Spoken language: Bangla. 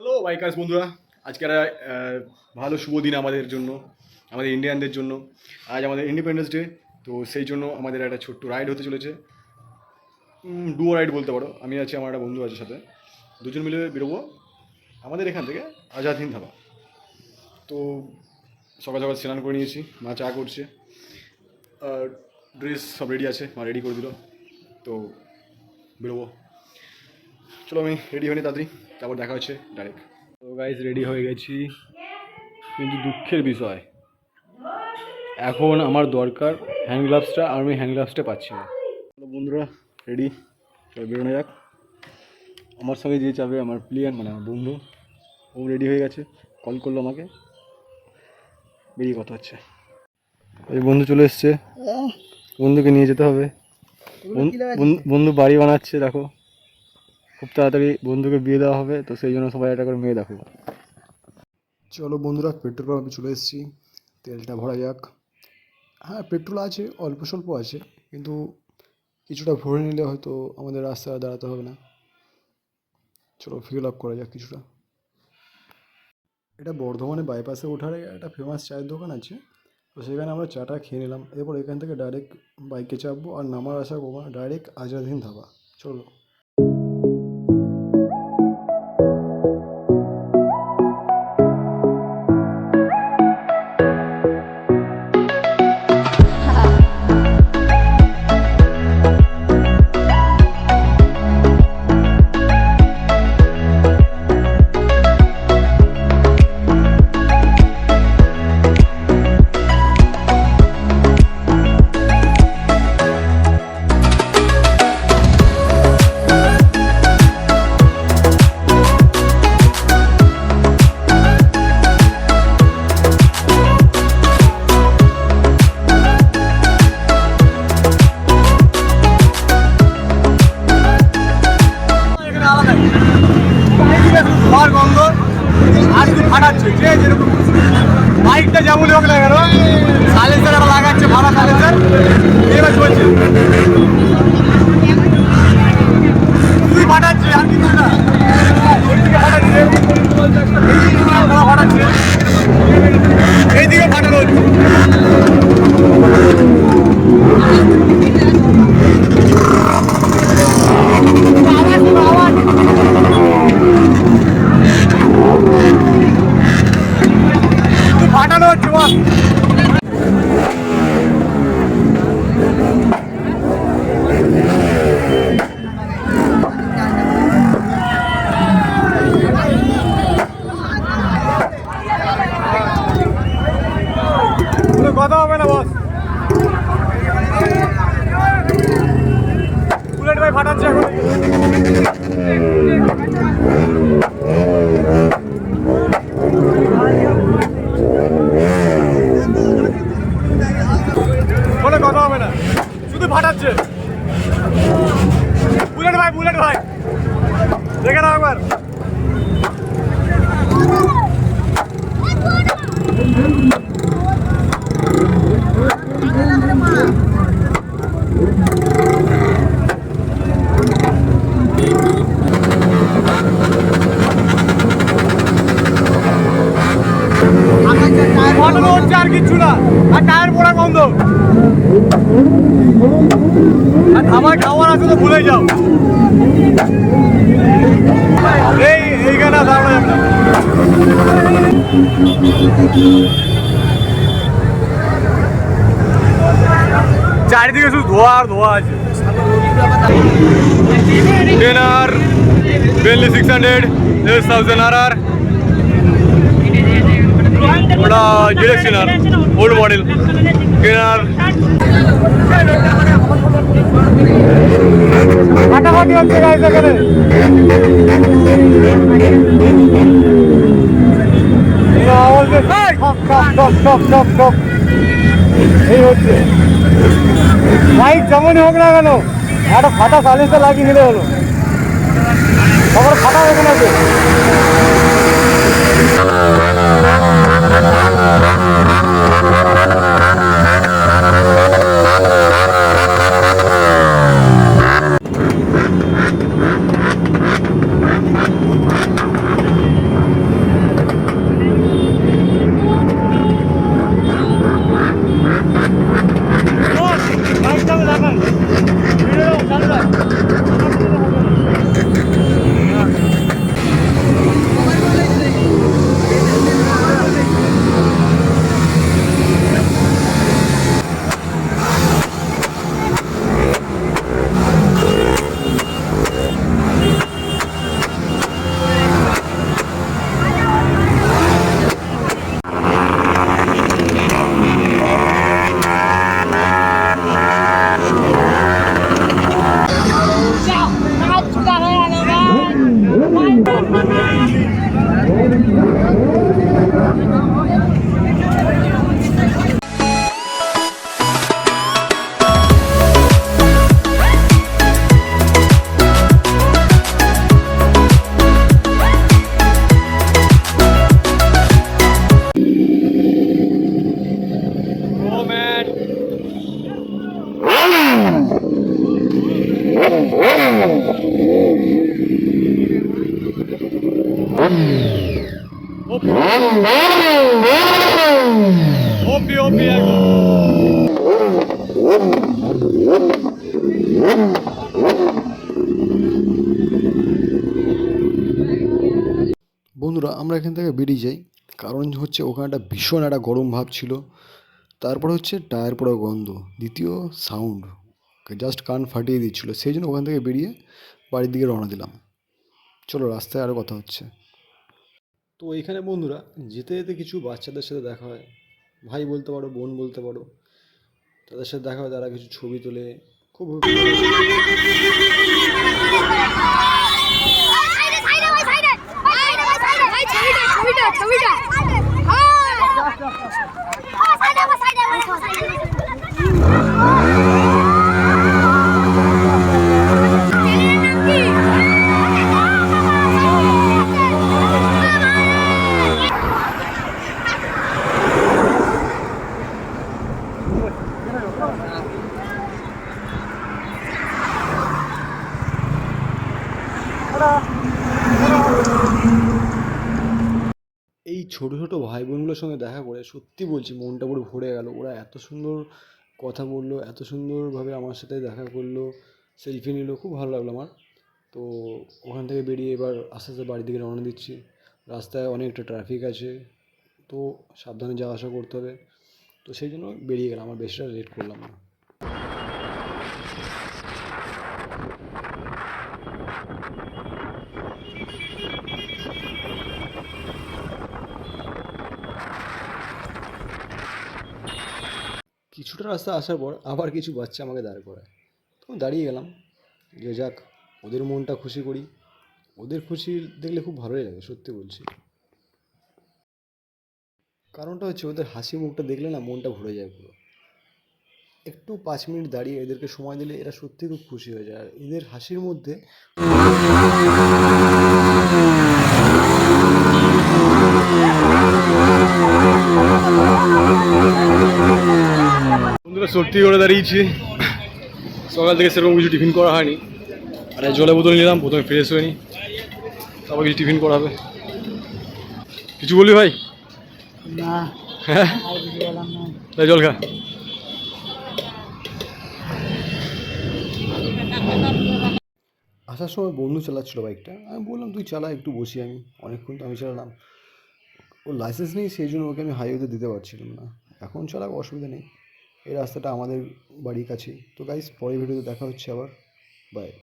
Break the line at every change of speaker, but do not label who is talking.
হ্যালো বাইকার্স বন্ধুরা, আজকে একটা ভালো শুভ দিন আমাদের জন্য, আমাদের ইন্ডিয়ানদের জন্য। আজ আমাদের ইন্ডিপেন্ডেন্স ডে, তো সেই জন্য আমাদের একটা ছোট্ট রাইড হতে চলেছে। ডুয়ো রাইড বলতে পারো। আমি আছি, আমার একটা বন্ধু আছে সাথে, দুজন মিলে বেরোবো আমাদের এখান থেকে আজাদ হিন্দ ধাবা। তো সকাল সকাল স্নান করে নিয়েছি, মা চা করছে, আর ড্রেস সব রেডি আছে, মা রেডি করে দিল। তো বেরোবো, চলো আমি রেডি হয়নি তাড়াতাড়ি, তারপর দেখা হচ্ছে ডাইরেক্ট। তো গাইজ রেডি হয়ে গেছি, কিন্তু দুঃখের বিষয় এখন আমার দরকার হ্যান্ড গ্লাভসটা, আর আমি হ্যান্ড গ্লাভসটা পাচ্ছি না। বন্ধুরা রেডি, চলো বেরোনো যাক। আমার সঙ্গে যে যাবে আমার প্লেয়ার, মানে আমার বন্ধু, ও রেডি হয়ে গেছে, কল করলো আমাকে, বেরিয়ে কথা হচ্ছে। এই বন্ধু চলে এসছে, বন্ধুকে নিয়ে যেতে হবে। বন্ধু বাড়ি বানাচ্ছে, দেখো খুব তাড়াতাড়ি বন্ধুকে বিয়ে দেওয়া হবে, তো সেই জন্য সবাই একটা করে মেয়ে দেখো। চলো বন্ধুরা, পেট্রোল পাম্পে চলে এসেছি, তেলটা ভরা যাক। হ্যাঁ, পেট্রোল আছে, অল্প স্বল্প আছে, কিন্তু কিছুটা ভরে নিলে হয়তো আমাদের রাস্তায় দাঁড়াতে হবে না। চলো ফিল আপ করা যাক কিছুটা। এটা বর্ধমানে বাইপাসে ওঠার একটা ফেমাস চায়ের দোকান আছে, তো সেখানে আমরা চাটা খেয়ে নিলাম। এরপর এখান থেকে ডাইরেক্ট বাইকে চাপবো, আর নামার আশা করবো ডাইরেক্ট আজাদ হিন্দ ধাবা। চলো। বাইকটা যেমন হোক না কেন, সাইলেন্সার আবার লাগাচ্ছে, ভাড়া সাইলেন্সার এবার চলছে, তুই ফাটাচ্ছে আর কিছু না, ফাটাচ্ছে এইদিকে ফাটানো হচ্ছে। ফাটানো হচ্ছে বল। কথা হবে না বস, বুলেট ভাই ফাটাচ্ছে এখন। বলে কথা হবে না, শুধু ফাটাচ্ছে। বুলেট ভাই দেখে নাও একবার। ফাটানো হচ্ছে আর কিচ্ছু না, আর টায়ার পোড়া গন্ধ। আর ধামায় খাওয়ার আছে তো ভুলে যাও, এইখানে দাঁড়ানো যাবে না। চারিদিকে শুধু ধোয়া আর ধোয়া আছে। টেনার বেনলি 600 1000 RR, ওটা ডিরেকশনাল ওল্ড মডেল টেনার। ফাটাফাটি হচ্ছে গাইস এখানে। এই হচ্ছে বাইক যেমনই হোক না কেন, একটা ফাটা সাইলেন্সার লাগিয়ে নিলে হলো। খবর ফাটা এখানে আছে। ওপি ওপি ওপি একদম। বন্ধুরা আমরা এখান থেকে বেরিয়ে যাই, কারণ হচ্ছে ওখানে একটা ভীষণ একটা গরম ভাব ছিল, তারপর হচ্ছে টায়ার পোড়া গন্ধ, দ্বিতীয় সাউন্ড জাস্ট কান ফাটিয়ে দিচ্ছিলো, সেই জন্য ওখান থেকে বেরিয়ে বাড়ির দিকে রওনা দিলাম। চলো রাস্তায় আরও কথা হচ্ছে। তো এইখানে বন্ধুরা যেতে যেতে কিছু বাচ্চাদের সাথে দেখা হয়, ভাই বলতে পারো বোন বলতে পারো, তাদের সাথে দেখা হয়, তারা কিছু ছবি তোলে, খুব এই ছোটো ছোটো ভাই বোনগুলোর সঙ্গে দেখা করে সত্যি বলছি মনটা পুরো ভরে গেল। ওরা এত সুন্দর কথা বললো, এত সুন্দরভাবে আমার সাথে দেখা করলো, সেলফি নিল, খুব ভালো লাগলো আমার। তো ওখান থেকে বেরিয়ে এবার আস্তে আস্তে বাড়ির দিকে রওনা দিচ্ছি। রাস্তায় অনেকটা ট্রাফিক আছে, তো সাবধানে যাওয়া আসা করতে হবে, তো সেই জন্য বেরিয়ে গেলাম, আমার বেশিটা লেট করলাম না। কিছুটা রাস্তা আসার পর আবার কিছু বাচ্চা আমাকে দাঁড় করায়, তখন দাঁড়িয়ে গেলাম যে যাক ওদের মনটা খুশি করি, ওদের খুশি দেখলে খুব ভালোই লাগে সত্যি বলছি। কারণটা হচ্ছে ওদের হাসি মুখটা দেখলে না মনটা ভরে যায় পুরো। একটু 5 মিনিট দাঁড়িয়ে এদেরকে সময় দিলে এরা সত্যি খুব খুশি হয়ে যায়, আর এদের হাসির মধ্যে বন্ধুরা সত্যি করে দাঁড়িয়েছি, সকাল থেকে সেরকম কিছু টিফিন করা হয়নি, আর জলের বোতল নিলাম, প্রথমে ফ্রেশ হয়নি, তারপর কিছু টিফিন করা হবে। কিছু বলবি ভাই?
না,
হ্যাঁ
আর কিছু বলার নাই।
তাই জল খা। আসার সময় বন্ধু চালাচ্ছিল বাইকটা, আমি বললাম তুই চালা, একটু বসি আমি, অনেকক্ষণ তো আমি চালালাম। ওর লাইসেন্স নেই সেই জন্য ওকে আমি হাইওয়েতে দিতে পারছিলাম না, এখন চালাক অসুবিধা নেই, এই রাস্তাটা আমাদের বাড়ির কাছেই। তো গাইস পরের ভিডিওতে দেখা হচ্ছে আবার, বাই।